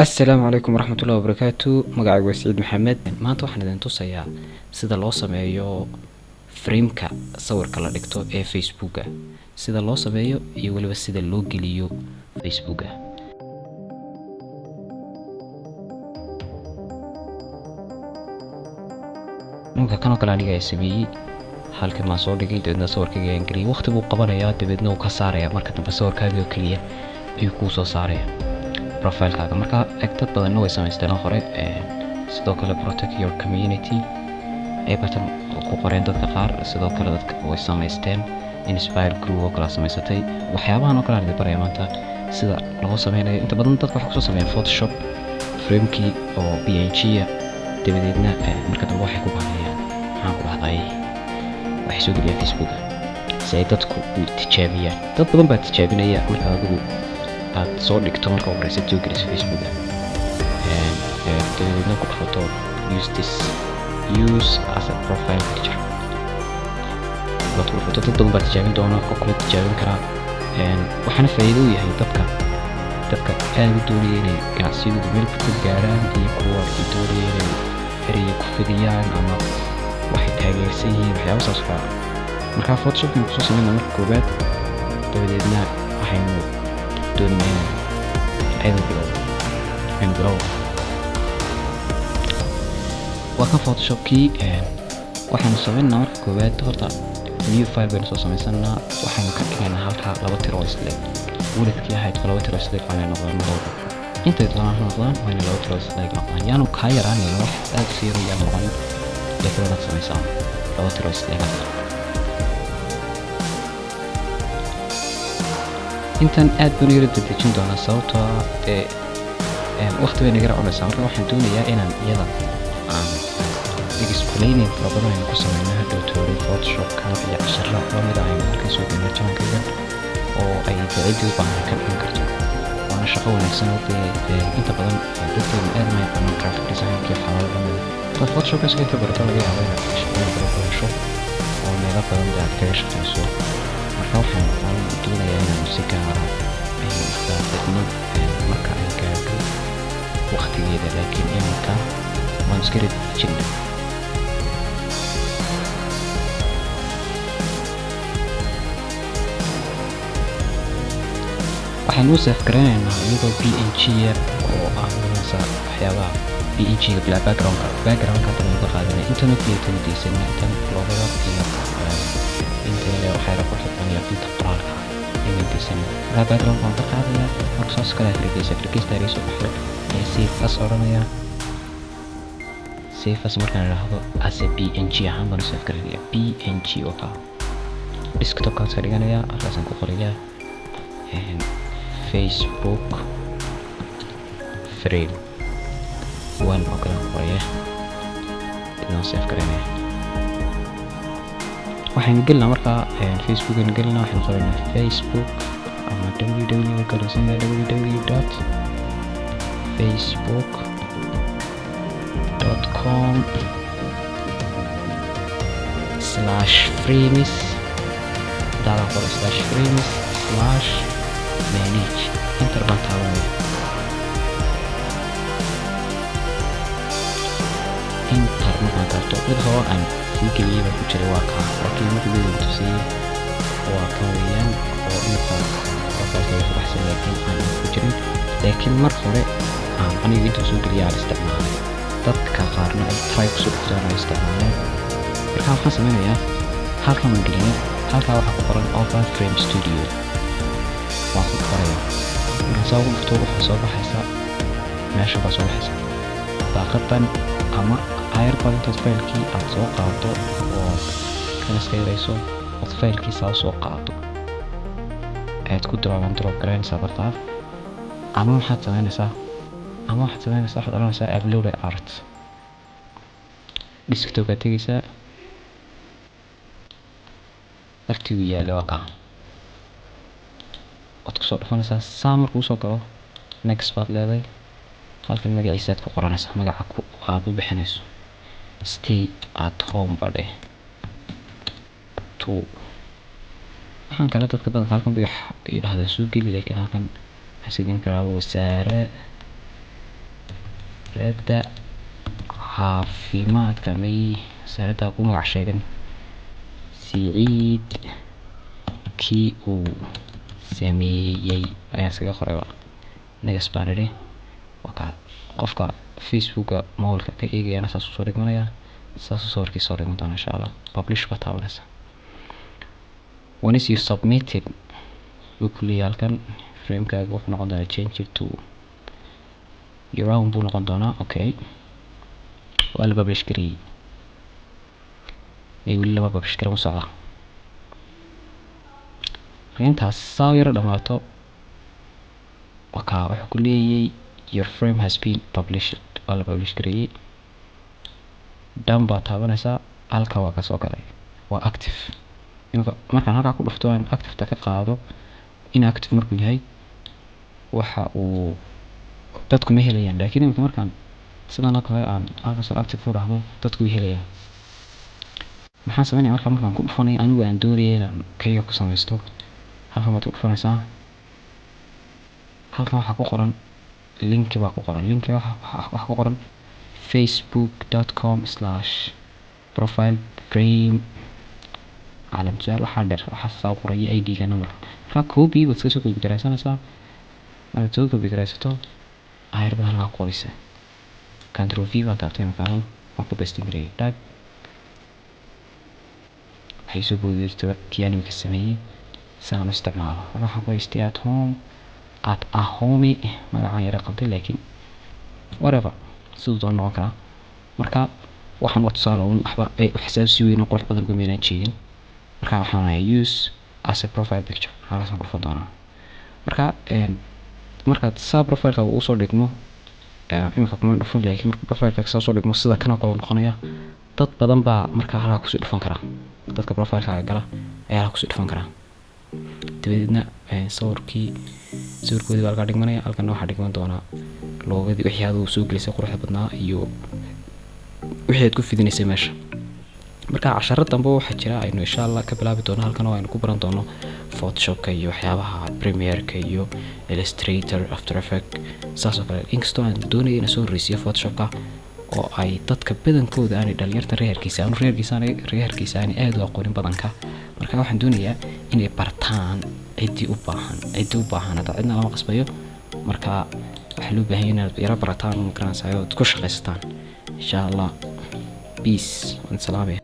السلام عليكم ورحمة الله وبركاته. مقعد وسعيد محمد. ما أنتوا إحنا ننتصر sida loo sameeyo frameka sawirka la dhigto ee Facebooka, sida loo sameeyo iyo waliba sida loo geliyo Facebooka. Ninka kan oo kale aniga ay sameeyay halkan ma soo dhigay dadna sawirkayga aan geliyay waqti buu qabanayaa dibadna uu ka saaraya marka dambe sawirkaaga kaliya ayuu ku soo saaraya profile-kaaga. Marka dad badan way samaystaan hore sidoo kale protect your community ay batan ku qoreen dadka qaar, sidoo kale dadka way samaysteen inspire group oo kala samaysatay waxyaabahan oo kale aan baraya maanta sida loo sameeyo. Inta badan dadka wax ku soo sameeyaan Photoshop framekii oo PNG dabadeedna marka dambe waxay ku baahayaan maxaan ku dhahday waxay soo geliyaan Facebooka si ay dadku u tijaabiyaan. Dad badan baa tijaabinaya marka adigu aad soo dhigto marka ugu horeysa soo geliso Facebooka dabadeedna ku dhafato use as a profile picture. dadku dad badan baa tijaabin doona oo kale tijaabin kara waxaana faa'iido u yahay dadka aad u doonaya inay ganacsigooda meel ku gaaraan iyo kuwa doonaya inay ereyga ku fidiyaan ama waxay taageersan yihiin waxyaabo saas ah. marka Photoshop ku soo sameynaa marka koobaad dabadeedna waxaynu doonaynaa aynu bilow waa Photoshop-kii waxaanu sameynaa marka koobaad horta new file baynu soo sameysanaa. waxaanu ka dhigaynaa halka laba tiro oo isla weladkii ahayd laba tiro isla qaadanay noqdaan intay doonaan noqdaan waa laba tiro isla noqdaan yaanu ka yaraanayno wax aad u yar yaa noqon laakiin wada sameysaan laba tiro isla intan aad baan yara dadejin doonaa sababtoo ah waqti bay naga raacaysaa. marka waxaan doonayaa inaan iyada aan explaining badan ku sameeyno hadhow toori Photoshop-ka iyo casharada lamid ah aynu halkan soo gelino channel-kayga oo ay faa'iido u baahan ka dhigin karto. waana shaqo wanaagsan oo inta badan dadka aad ma yaqaanaan graphic design-ka xalal lamid ah. Photoshop iska inta badan laga yaabo inaad shaqo Photoshop oo meelo badan aad kaga shaqeyso. marka waxaan doonayaa inaan si gaar ah aynu isticmaalno marka ay gaarto waqtigeeda, laakiin iminka waan iska rajinaa. waxaan u save garanaynaa iyadoo PNG oo aan nasa waxyaabaha PNG-ga bila background-ka tan uga qaadanay intana fiitan diisanay intan loogada iyo intana waxay la qorxan iyo inta qoraalka inay diisanay la background-ka ka qaadaya marka saas kala register ay soo baxdo ee save as oranaya save as markaan raahdo as a PNG ahaan baan save garanaya PNG oo ka desktop-ka ka dhiganaya halkaasaan ku qorayaa Facebook frame one oo kala qoraya inaan save garanaya. waxaan gelnaa marka Facebook aan gelnaa waxaan qoraynaa Facebook ama www.facebook.com/frames dala qor /frames/manage enter baan taabanaya. enter markaan taabto mid hore aan sii geliyay baa ku jira waa kaa laakiin marka video tusiyay waa kan weeyaan oo inta qofkaas ku baxsan laakiin aan ku jirin. laakiin mar hore aan aniga inta soo geliyay aan isticmaalay dadka qaarna ay try ku soo dhigtaan isticmaalaan. marka waxaan sameynayaa halkan aan geliyay halka waxa ku qoran Open Frame Studio waan ku qorayaa marka soo gudubto waxa soo baxaysa meesha ka soo baxaysa daaqadan ama airport file-kii aad soo qaado oo kana iskayrayso oo file-kii soo qaado aad ku drop garanaysaa bartaaf ama waxaad sameynaysaa waxaad oranaysaa upload art desktop-ka tegaysaa artigu yaalo waa kaa ood ku soo dhufanaysaa saa markuu soo galo next baad leedahay halkan magaciisa aad ku qoranaysaa magaca aad u bixinayso stay at home badhe to waxaan kala dadka badan halkan bay yidhaahdaan soo geli laakiin halkan waxaan karaa wasaare wasaaradda caafimaadka wasaaradda ku magac sheegan Siciid kii uu sameeyey ayaan iskaga qoray next baan idhi wakaa qofka facebooka moolka ka eegayana saas usoo dhigmanaya saas usoo warkiisa soo dhigman doona insha Allah publish baa taabanaysa once you submitted weekly halkan framekaaga wuxuu noqon doonaa change it to your own buu noqon doonaa okay waa la publish gareeyey weli lama publish garan u socda intaas saa yara dhamaato wakaa wuxuu ku leeyay your frame has been published waa la publish gareeyey dhan baa taabanaysaa halka waa kasoo galay waa active markaan halkaa ku dhufto aan activeta ka qaado inactive markuu yahay waxa uu dadku ma helayaan laakiin imika markaan sidan oo kale aan halkaasoo active ku dhahdo dadku way helayaan maxaan sameynaya markaan ku dhufanay anigu aan doonayay inaan kayga ku samaysto halkan baad ku dhufanaysaa halkan waxaa ku qoran linki baa ku qoran linki waxaa ku qoran facebook.com/profile frame على مجال حاضر حاسة قرية أي دي كان مرة فكوبي وتسوي كوبي دراسة نسا ما تسوي كوبي دراسته عير بدها قويسة كنترول في وتعطي مكانه مكتوب استمراري تاج حيث بودرت كياني مكسمية سان استعماله راح أقول استياتهم قط أهومي ما عير قبل لكن whatever سوزون نوكا مركا waxaan wadsaalon waxba ay xasaasi weyn qurux badan ku meelan jeedin marka waxaan use as a profile picture halkaas ku fadana marka saa profile-ka uu soo dhigmo imika kuma dhufan laakiin marka profile-ka soo dhigmo sida kana qoran noqonaya dad badan baa marka halka ku soo dhufan kara dadka profile-ka gala ayaa ku soo dhufan kara dabeedna sawirkoodii baa dhigmanaya halkan waxa dhigman doona loogadii wixii aad soo gelisay quruxda badnaa iyo wixii aad ku fidinaysay meesha marka casharada dambe waxa jira aynu insha Allah ka bilaabi doono halkan oo aynu ku baran doono Photoshop-ka iyo waxyaabaha Premiere-ka iyo Illustrator, After Effects saasoo kale inkastoo aan doonayay inaan soo horeysiyo Photoshop-ka oo ay dadka badankooda aanay dhalinyarta reerkiisa aan aad u aqoonin badanka marka waxaan doonayaa inay bartaan cidii u baahan hada cidna lama qasbayo marka waxa loo baahan yahay inaad yara barataan oo garanaysaa ku shaqeystaan insha Allah peace and salaam